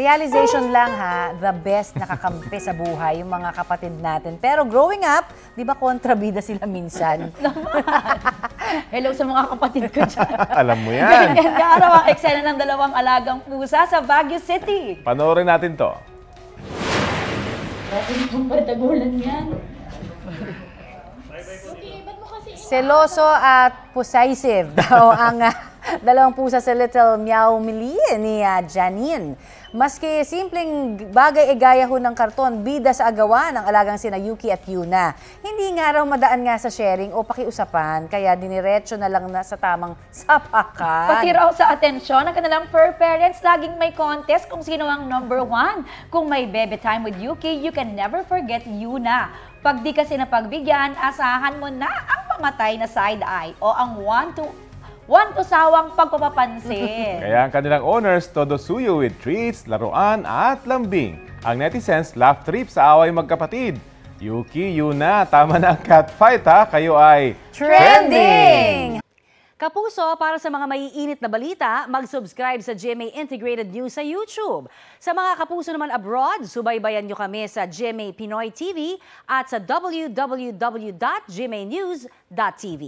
Realization lang ha, the best nakakampi sa buhay yung mga kapatid natin. Pero growing up, di ba kontrabida sila minsan? Hello sa mga kapatid ko dyan. Alam mo yan. Ganda araw ang eksena ng dalawang alagang pusa sa Baguio City. Panoorin natin to. Bakit kung patagulan yan? Seloso at possessive daw ang dalawang pusa sa Little Meow Mili ni Janine. Maski simpleng bagay gaya ho ng karton, bida sa agawan ng alagang sina Yuki at Yuna. Hindi nga raw madaan nga sa sharing o pakiusapan, kaya diniretso na lang na sa tamang sapakan. Pati raw sa atensyon ng kanilang fur parents, laging may contest kung sino ang #1. Kung may baby time with Yuki, you can never forget Yuna. Pag di kasi napagbigyan, asahan mo na ang pamatay na side eye o ang one-to-sawang pagpapapansin. Kaya ang kanilang owners, todo suyo with treats, laruan at lambing. Ang netizens, laugh trip sa away magkapatid. Yuki, Yuna, tama na ang catfight ha, kayo ay Trending! Kapuso, para sa mga maiinit na balita, mag-subscribe sa GMA Integrated News sa YouTube. Sa mga kapuso naman abroad, subaybayan nyo kami sa GMA Pinoy TV at sa www.gmanews.tv.